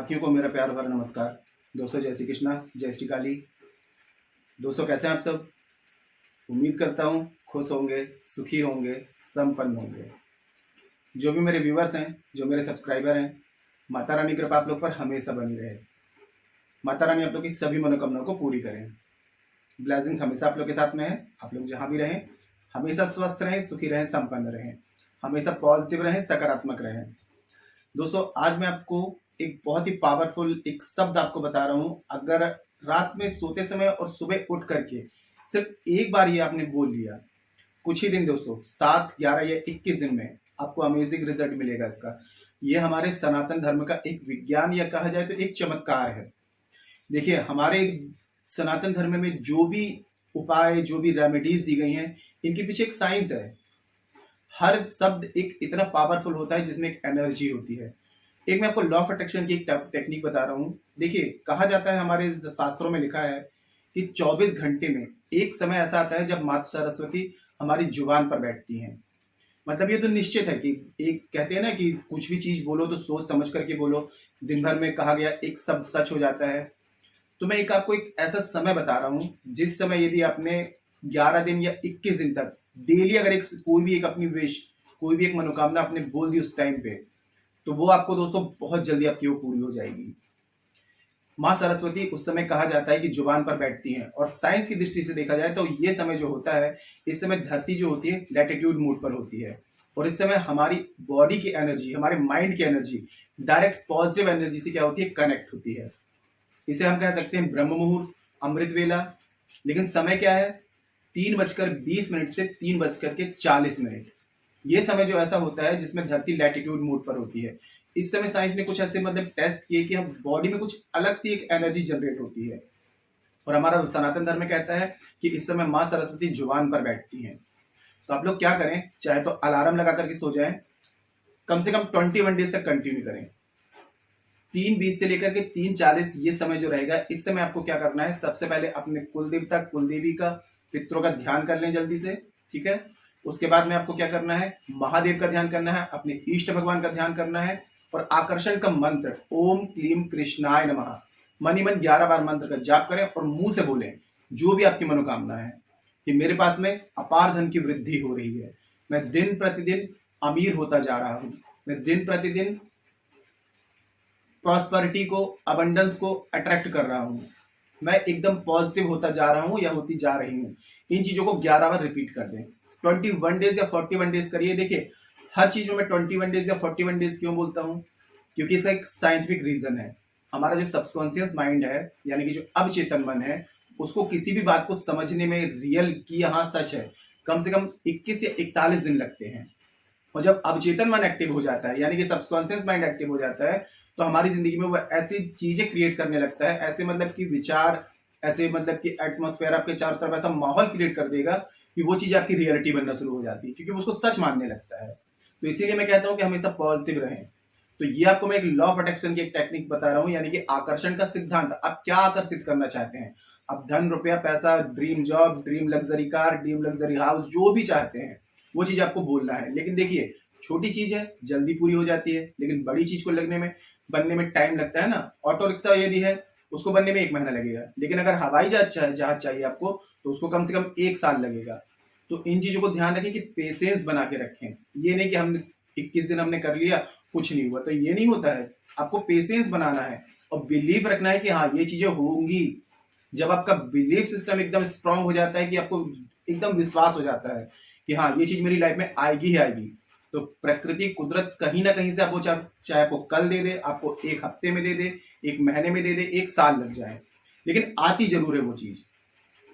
साथियों को मेरा प्यार भरा नमस्कार। दोस्तों जय श्री कृष्णा, जय श्री काली। दोस्तों कैसे हैं आप सब? उम्मीद करता हूँ खुश होंगे, सुखी होंगे, संपन्न होंगे। जो भी मेरे व्यूअर्स हैं, जो मेरे सब्सक्राइबर हैं, माता रानी की कृपा आप लोग पर हमेशा बनी रहे। माता रानी आप लोग की सभी मनोकामनाओं को पूरी करें। ब्लेसिंग्स हमेशा आप लोग के साथ में है। आप लोग जहाँ भी रहें हमेशा स्वस्थ रहें, सुखी रहें, संपन्न रहें, हमेशा पॉजिटिव रहें, सकारात्मक रहें। दोस्तों आज मैं आपको एक बहुत ही पावरफुल एक शब्द आपको बता रहा हूं। अगर रात में सोते समय और सुबह उठ करके सिर्फ एक बार ये आपने बोल लिया, कुछ ही दिन दोस्तों 7, 11 या 21 दिन में आपको अमेजिंग रिजल्ट मिलेगा इसका। ये हमारे सनातन धर्म का एक विज्ञान या कहा जाए तो एक चमत्कार है। देखिए हमारे सनातन धर्म में जो भी उपाय, जो भी रेमेडीज दी गई हैं, इनके पीछे एक साइंस है। हर शब्द एक इतना पावरफुल होता है जिसमें एक एनर्जी होती है। एक मैं आपको लॉ ऑफ अट्रैक्शन की एक टेक्निक बता रहा हूँ। देखिए कहा जाता है, हमारे शास्त्रों में लिखा है कि 24 घंटे में एक समय ऐसा आता है जब माता सरस्वती हमारी जुबान पर बैठती हैं। मतलब ये तो निश्चित है कि एक कहते हैं ना कि कुछ भी चीज बोलो तो सोच समझ करके बोलो। दिन भर में कहा गया एक शब्द सच हो जाता है। तो मैं एक आपको एक ऐसा समय बता रहा हूँ जिस समय यदि आपने 11 दिन या 21 दिन तक डेली अगर एक कोई भी एक अपनी विश, कोई भी एक मनोकामना आपने बोल दी उस टाइम पे, तो वो आपको दोस्तों बहुत जल्दी आपकी वो पूरी हो जाएगी। माँ सरस्वती उस समय कहा जाता है कि जुबान पर बैठती हैं, और साइंस की दृष्टि से देखा जाए तो ये समय जो होता है, इस समय धरती जो होती है लैटिट्यूड मोड पर होती है, और इस समय हमारी बॉडी की एनर्जी, हमारे माइंड की एनर्जी डायरेक्ट पॉजिटिव एनर्जी से क्या होती है, कनेक्ट होती है। इसे हम कह सकते हैं ब्रह्म मुहूर्त, अमृत वेला। लेकिन समय क्या है? 3:20 से 3:40। ये समय जो ऐसा होता है जिसमें धरती लैटिट्यूड मोड पर होती है। इस समय साइंस ने कुछ ऐसे मतलब टेस्ट किए कि हम बॉडी में कुछ अलग सी एक एनर्जी जनरेट होती है, और हमारा सनातन धर्म कहता है कि इस समय माँ सरस्वती जुबान पर बैठती हैं। तो आप लोग क्या करें, चाहे तो अलार्म लगा करके सो जाएं, कम से कम 21 डेज तक कंटिन्यू करें। 3:20 से लेकर के 3:40 ये समय जो रहेगा, इस समय आपको क्या करना है, सबसे पहले अपने कुल देवता, कुल देवी का, पितरों का ध्यान कर लें जल्दी से, ठीक है। उसके बाद में आपको क्या करना है, महादेव का ध्यान करना है, अपने इष्ट भगवान का ध्यान करना है, और आकर्षण का मंत्र ओम क्लीम कृष्णाय नमः मन ही मन 11 बार मंत्र का जाप करें, और मुंह से बोलें जो भी आपकी मनोकामना है कि मेरे पास में अपार धन की वृद्धि हो रही है, मैं दिन प्रतिदिन अमीर होता जा रहा हूं, मैं दिन प्रतिदिन प्रॉस्पेरिटी को, अबंडेंस को अट्रैक्ट कर रहा हूं, मैं एकदम पॉजिटिव होता जा रहा हूं या होती जा रही हूं। इन चीजों को 11 बार रिपीट कर दें। 21 डेज या 41 डेज करिए। देखिए हर चीज में मैं 21 डेज या 41 डेज क्यों बोलता हूं, क्योंकि इसका एक साइंटिफिक रीजन है। हमारा जो सबकॉन्शियस माइंड है, यानी कि जो अवचेतन मन है, उसको किसी भी बात को समझने में, रियल की हाँ सच है, कम से कम 21 या 41 दिन लगते हैं। और जब अवचेतन मन एक्टिव हो जाता है, यानी कि सबकॉन्शियस माइंड एक्टिव हो जाता है, तो हमारी जिंदगी में वो ऐसी चीजें क्रिएट करने लगता है, ऐसे मतलब कि विचार, ऐसे मतलब कि एटमॉस्फेयर आपके चारों तरफ ऐसा माहौल क्रिएट कर देगा कि वो चीज आपकी रियलिटी बनना शुरू हो जाती है, क्योंकि उसको सच मानने लगता है। तो इसीलिए मैं कहता हूं कि हमेशा पॉजिटिव रहें। तो ये आपको मैं एक लॉ ऑफ अट्रैक्शन की एक टेक्निक बता रहा हूं, यानी कि आकर्षण का सिद्धांत। आप क्या आकर्षित करना चाहते हैं? आप धन, रुपया, पैसा, dream job, dream luxury car, dream luxury house, जो भी चाहते हैं वो चीज आपको बोलना है। लेकिन देखिए छोटी चीज है, जल्दी पूरी हो जाती है, लेकिन बड़ी चीज को बनने में टाइम लगता है ना। ऑटो रिक्शा यदि है, उसको बनने में 1 महीना लगेगा, लेकिन अगर हवाई जहाज चाहिए आपको, तो उसको कम से कम 1 साल लगेगा। तो इन चीजों को ध्यान रखें कि पेशेंस बना के रखें। ये नहीं कि हमने 21 दिन हमने कर लिया, कुछ नहीं हुआ, तो ये नहीं होता है। आपको पेशेंस बनाना है और बिलीव रखना है कि हाँ ये चीजें होंगी। जब आपका बिलीफ सिस्टम एकदम स्ट्रांग हो जाता है, कि आपको एकदम विश्वास हो जाता है कि हाँ ये चीज मेरी लाइफ में आएगी ही आएगी, तो प्रकृति, कुदरत कहीं ना कहीं से आपको चाहे आपको कल दे दे, आपको 1 हफ्ते में दे दे, 1 महीने में दे दे, 1 साल लग जाए, लेकिन आती जरूर है वो चीज।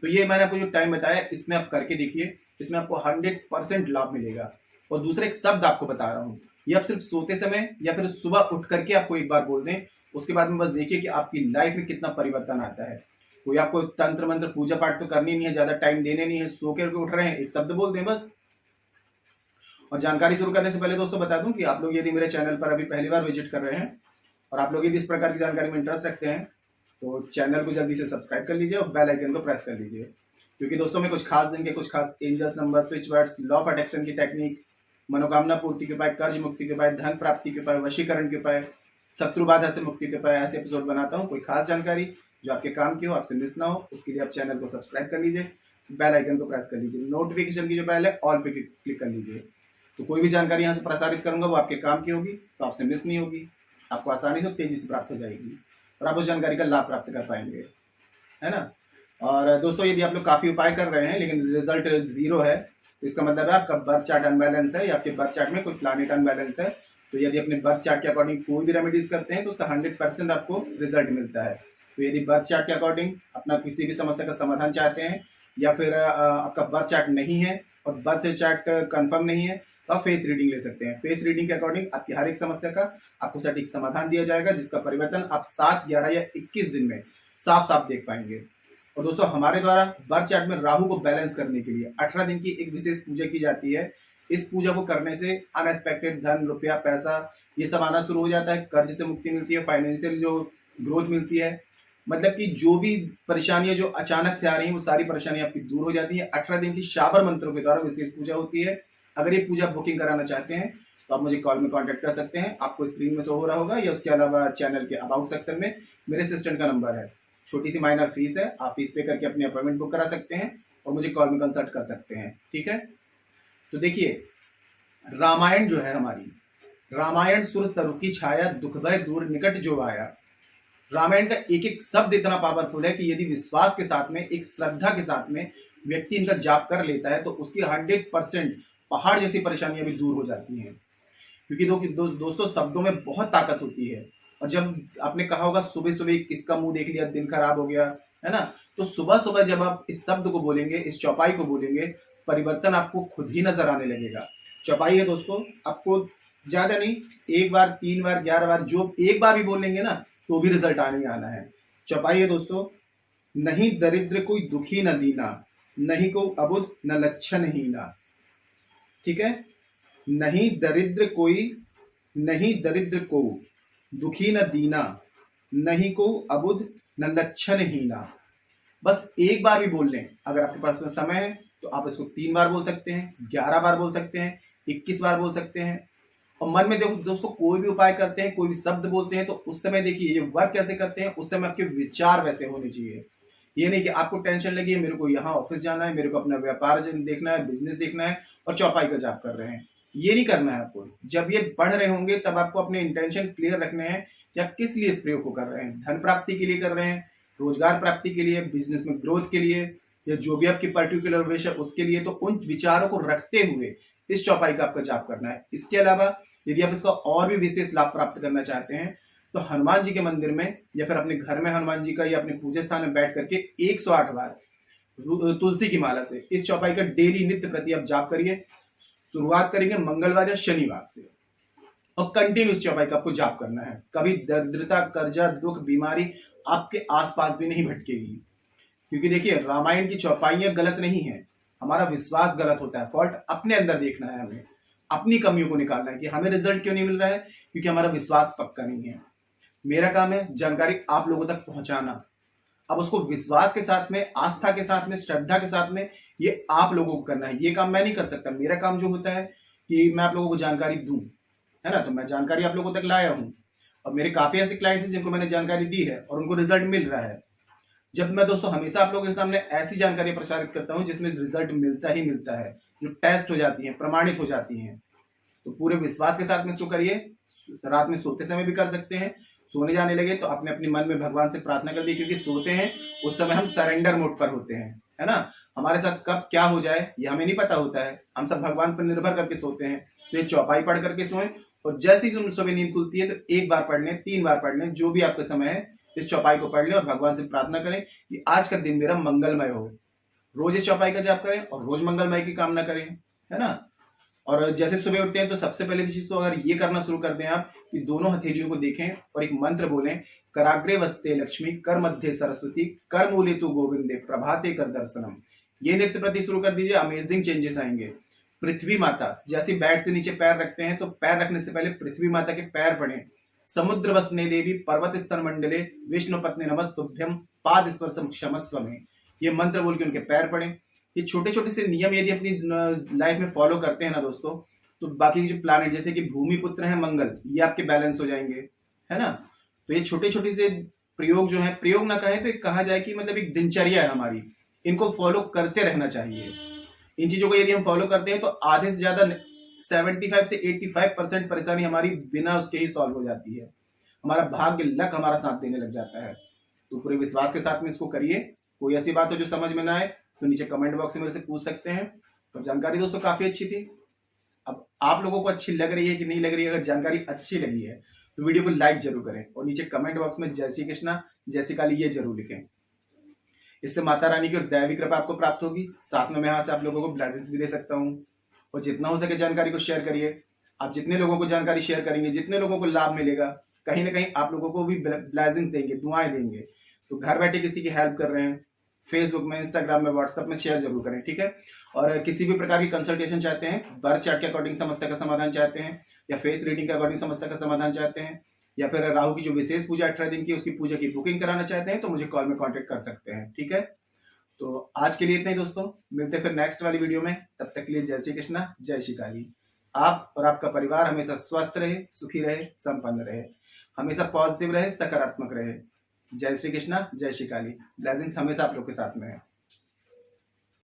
तो ये मैंने आपको जो टाइम बताया, इसमें आप करके देखिए, इसमें आपको 100% लाभ मिलेगा। और दूसरा एक शब्द आपको बता रहा हूँ, ये आप सिर्फ सोते समय या फिर सुबह उठ करके आपको एक बार बोल दें, उसके बाद में बस देखिए कि आपकी लाइफ में कितना परिवर्तन आता है। कोई आपको तंत्र मंत्र पूजा पाठ तो करनी नहीं है, ज्यादा टाइम देने नहीं है, सो करके उठ रहे हैं, एक शब्द बोल दें बस। और जानकारी शुरू करने से पहले दोस्तों बता दूं कि आप लोग यदि मेरे चैनल पर अभी पहली बार विजिट कर रहे हैं और आप लोग यदि इस प्रकार की जानकारी में इंटरेस्ट रखते हैं, तो चैनल को जल्दी से सब्सक्राइब कर लीजिए और बेल आइकन को प्रेस कर लीजिए, क्योंकि दोस्तों में कुछ खास दिन के कुछ खास angels number, switch words, law of attraction की टेक्निक, मनोकामना पूर्ति के उपाय, कर्ज मुक्ति के उपाय, धन प्राप्ति के उपाय, वशीकरण के उपाय, शत्रु बाधा से मुक्ति के पर ऐसे एपिसोड बनाता हूँ। कोई खास जानकारी जो आपके काम की हो, आपसे मिस ना हो, उसके लिए आप चैनल को सब्सक्राइब कर लीजिए, बेल आइकन को प्रेस कर लीजिए, नोटिफिकेशन की जो बेल है ऑल पे क्लिक कर लीजिए। तो कोई भी जानकारी यहाँ से प्रसारित करूंगा वो आपके काम की होगी, तो आपसे मिस नहीं होगी, आपको आसानी से तेजी से प्राप्त हो जाएगी और आप उस जानकारी का लाभ प्राप्त कर पाएंगे, है ना। और दोस्तों, यदि आप लोग काफ़ी उपाय कर रहे हैं लेकिन रिजल्ट जीरो है, तो इसका मतलब है आपका बर्थ चार्ट अनबैलेंस है या आपके बर्थ चार्ट में कोई प्लैनेट अनबैलेंस है। तो यदि अपने बर्थ चार्ट के अकॉर्डिंग कोई भी रेमेडीज करते हैं तो उसका 100% आपको रिजल्ट मिलता है। तो यदि बर्थ चार्ट के अकॉर्डिंग अपना किसी भी समस्या का समाधान चाहते हैं या फिर आपका बर्थ चार्ट नहीं है और बर्थ चार्ट कंफर्म नहीं है, तो आप फेस रीडिंग ले सकते हैं। फेस रीडिंग के अकॉर्डिंग आपकी हर एक समस्या का आपको सटीक समाधान दिया जाएगा, जिसका परिवर्तन आप 7, 11 या 21 दिन में साफ साफ देख पाएंगे। और दोस्तों, हमारे द्वारा बर्थ चार्ट में राहु को बैलेंस करने के लिए 18 दिन की एक विशेष पूजा की जाती है। इस पूजा को करने से अनएक्सपेक्टेड धन, रुपया, पैसा ये सब आना शुरू हो जाता है, कर्ज से मुक्ति मिलती है, फाइनेंशियल जो ग्रोथ मिलती है, मतलब कि जो भी परेशानियां जो अचानक से आ रही हैं वो सारी परेशानियां आपकी दूर हो जाती है। 18 दिन की शाबर मंत्रों के द्वारा विशेष पूजा होती है। अगर ये पूजा बुकिंग कराना चाहते हैं तो आप मुझे कॉल में कांटेक्ट कर सकते हैं, आपको स्क्रीन में शो हो रहा होगा, या उसके अलावा चैनल के अबाउट सेक्शन में मेरे असिस्टेंट का नंबर है। छोटी सी माइनर फीस है, आप फीस पे करके अपनी अपॉइंटमेंट बुक करा सकते हैं और मुझे कॉल में कंसल्ट कर सकते हैं, ठीक है। तो देखिए, रामायण जो है हमारी, रामायण सुर तरु की छाया, दुख भय दूर निकट जो आया। रामायण का एक एक शब्द इतना पावरफुल है कि यदि विश्वास के साथ में, एक श्रद्धा के साथ में व्यक्ति इनका जाप कर लेता है तो उसकी 100% पहाड़ जैसी परेशानियां भी दूर हो जाती हैं। क्योंकि दोस्तों, शब्दों में बहुत ताकत होती है। और जब आपने कहा होगा सुबह सुबह किसका मुंह देख लिया दिन खराब हो गया, है ना, तो सुबह सुबह जब आप इस शब्द को बोलेंगे, इस चौपाई को बोलेंगे, परिवर्तन आपको खुद ही नजर आने लगेगा। चौपाई है दोस्तों, आपको ज्यादा नहीं, 1 बार, 3 बार, 11 बार, जो एक बार भी बोलेंगे ना तो भी रिजल्ट आने ही आना है। चौपाई है दोस्तों, नहीं दरिद्र कोई दुखी न दीना, नहीं को अबुध न लक्षण हीना। ठीक है, नहीं दरिद्र को दुखी न दीना, नहीं को अबुध न लक्षण हीना। बस एक बार भी बोल लें, अगर आपके पास में समय है तो आप इसको 3 बार बोल सकते हैं, 11 बार बोल सकते हैं, 21 बार बोल सकते हैं। और मन में देखो दोस्तों, कोई भी उपाय करते हैं, कोई भी शब्द बोलते हैं तो उस समय देखिए ये वर्क कैसे करते हैं, उस समय आपके विचार वैसे होने चाहिए। ये नहीं कि आपको टेंशन लगी है, मेरे को यहाँ ऑफिस जाना है, मेरे को अपना व्यापार देखना है, बिजनेस देखना है और चौपाई का जाप कर रहे हैं, ये नहीं करना है आपको। जब ये बढ़ रहे होंगे तब आपको अपने इंटेंशन क्लियर रखने हैं कि आप किस लिए इस प्रयोग को कर रहे हैं। धन प्राप्ति के लिए कर रहे हैं, रोजगार प्राप्ति के लिए, बिजनेस में ग्रोथ के लिए, या जो भी आपकी पर्टिकुलर विश है उसके लिए। तो उन विचारों को रखते हुए इस चौपाई का आपका जाप करना है। इसके अलावा यदि आप इसका और भी विशेष लाभ प्राप्त करना चाहते हैं तो हनुमान जी के मंदिर में या फिर अपने घर में हनुमान जी का या अपने पूजा स्थान में बैठ करके 108 बार तुलसी की माला से इस चौपाई का डेली नित्य प्रति आप जाप करिए। शुरुआत करेंगे मंगलवार या शनिवार से और कंटिन्यू इस चौपाई का आपको जाप करना है। कभी दरिद्रता, कर्जा, दुख, बीमारी आपके आसपास भी नहीं भटकेगी। क्योंकि देखिए, रामायण की चौपाइयां गलत नहीं है, हमारा विश्वास गलत होता है। फॉल्ट अपने अंदर देखना है, हमें अपनी कमियों को निकालना है कि हमें रिजल्ट क्यों नहीं मिल रहा है, क्योंकि हमारा विश्वास पक्का नहीं है। मेरा काम है जानकारी आप लोगों तक पहुंचाना। अब उसको विश्वास के साथ में, आस्था के साथ में, श्रद्धा के साथ में ये आप लोगों को करना है। ये काम मैं नहीं कर सकता। मेरा काम जो होता है कि मैं आप लोगों को जानकारी दूं, है ना, तो मैं जानकारी आप लोगों तक लाया हूं और मेरे काफी ऐसे क्लाइंट्स हैं जिनको मैंने जानकारी दी है और उनको रिजल्ट मिल रहा है। जब मैं दोस्तों हमेशा आप लोगों के सामने ऐसी जानकारी प्रसारित करता हूं जिसमें रिजल्ट मिलता ही मिलता है, जो टेस्ट हो जाती है, प्रमाणित हो जाती है, तो पूरे विश्वास के साथ में इसको करिए। रात में सोते समय भी कर सकते हैं। सोने जाने लगे तो अपने अपने मन में भगवान से प्रार्थना कर दी, क्योंकि सोते हैं उस समय हम सरेंडर मोड पर होते हैं, है ना। हमारे साथ कब क्या हो जाए ये हमें नहीं पता होता है, हम सब भगवान पर निर्भर करके सोते हैं। तो ये चौपाई पढ़ करके सोएं और जैसे ही सुबह नींद खुलती है तो 1 बार पढ़ लें, 3 बार पढ़ लें, जो भी आपका समय है इस चौपाई को पढ़ लें और भगवान से प्रार्थना करें कि आज का दिन मेरा मंगलमय हो। रोज इस चौपाई का जाप करें और रोज मंगलमय की कामना करें, है ना। और जैसे सुबह उठते हैं तो सबसे पहले चीज तो अगर ये करना शुरू कर दें आप कि दोनों हथेलियों को देखें और एक मंत्र बोलें, कराग्रे वस्ते लक्ष्मी, कर मध्य सरस्वती, कर मूले तु गोविंदे, प्रभाते कर दर्शनम। ये नित्य प्रति शुरू कर दीजिए, अमेजिंग चेंजेस आएंगे। पृथ्वी माता, जैसे बेड से नीचे पैर रखते हैं तो पैर रखने से पहले पृथ्वी माता के पैर पड़े। समुद्र वसने देवी, पर्वत स्तर मंडले, विष्णु पत्नी नमस्तुभ्यम, पाद स्पर्शम क्षमस्व में, ये मंत्र बोल के उनके पैर पड़े। ये छोटे छोटे से नियम यदि अपनी लाइफ में फॉलो करते हैं ना दोस्तों, तो बाकी जो प्लैनेट जैसे कि भूमि पुत्र है मंगल, ये आपके बैलेंस हो जाएंगे। है ना। तो ये छोटे छोटे से प्रयोग जो है, प्रयोग ना कहे तो एक कहा जाए कि मतलब एक दिनचर्या है हमारी, इनको फॉलो करते रहना चाहिए। इन चीजों को यदि हम फॉलो करते हैं तो आधे से ज्यादा 75 से 85% परेशानी हमारी बिना उसके ही सॉल्व हो जाती है। हमारा भाग्य, लक हमारा साथ देने लग जाता है। तो पूरे विश्वास के साथ में इसको करिए। कोई ऐसी बात हो जो समझ में ना आए तो नीचे कमेंट बॉक्स में मेरे से पूछ सकते हैं। तो जानकारी दोस्तों काफी अच्छी थी। अब आप लोगों को अच्छी लग रही है कि नहीं लग रही है, अगर जानकारी अच्छी लगी है तो वीडियो को लाइक जरूर करें और नीचे कमेंट बॉक्स में जय श्री कृष्णा जय श्री काली ये जरूर लिखें। इससे माता रानी की और दैवी कृपा आपको प्राप्त होगी। साथ में मैं यहाँ से आप लोगों को ब्लेसिंग्स भी दे सकता हूँ। और जितना हो सके जानकारी को शेयर करिए। आप जितने लोगों को जानकारी शेयर करेंगे, जितने लोगों को लाभ मिलेगा, कहीं ना कहीं आप लोगों को भी ब्लेसिंग्स देंगे, दुआएं देंगे। तो घर बैठे किसी की हेल्प कर रहे हैं, फेसबुक में, इंस्टाग्राम में, व्हाट्सएप में शेयर जरूर करें, ठीक है। और किसी भी प्रकार की कंसल्टेशन चाहते हैं, बर्थ चार्ट के अकॉर्डिंग समस्या का समाधान चाहते हैं, या फेस रीडिंग के अकॉर्डिंग समस्या का समाधान चाहते हैं, या फिर राहु की जो विशेष पूजा 18 दिन की उसकी पूजा की बुकिंग कराना चाहते हैं, तो मुझे कॉल में कॉन्टेक्ट कर सकते हैं, ठीक है। तो आज के लिए इतना ही दोस्तों, मिलते हैं फिर नेक्स्ट वाली वीडियो में। तब तक के लिए जय श्री कृष्णा जय श्री काली। आप और आपका परिवार हमेशा स्वस्थ रहे, सुखी रहे, संपन्न रहे, हमेशा पॉजिटिव रहे, सकारात्मक रहे। जय श्री कृष्णा जय श्री काली। ब्लेसिंग्स हमेशा आप लोग के साथ में है।